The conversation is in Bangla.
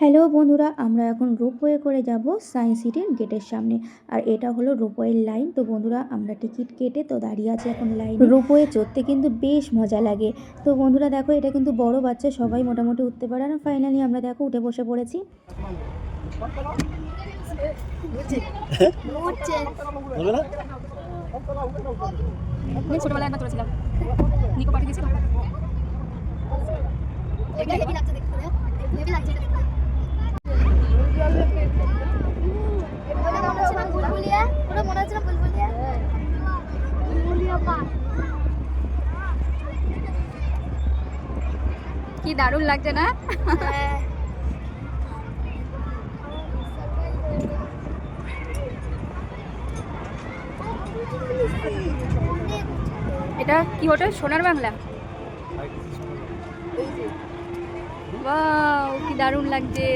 হ্যালো বন্ধুরা, আমরা এখন রোপওয়ে করে যাব সায়েন্স সিটির গেটের সামনে। আর এটা হলো রোপওয়ের লাইন। তো বন্ধুরা, আমরা টিকিট কেটে তো দাঁড়িয়ে আছি এখন লাইনে। রোপওয়ে চড়তে কিন্তু বেশ মজা লাগে। তো বন্ধুরা দেখো, এটা কিন্তু বড় বাচ্চা সবাই মোটামুটি উঠতে পারে। আর ফাইনালি আমরা দেখো উঠে বসে পড়েছি। ছোটবেলায় একবার চলেছিলাম, নিকো পাঠিয়ে দিয়েছিল। কি দারুণ লাগছে না? এটা কি হোটেল? সোনার বাংলা। ওয়াও, কি দারুণ লাগছে।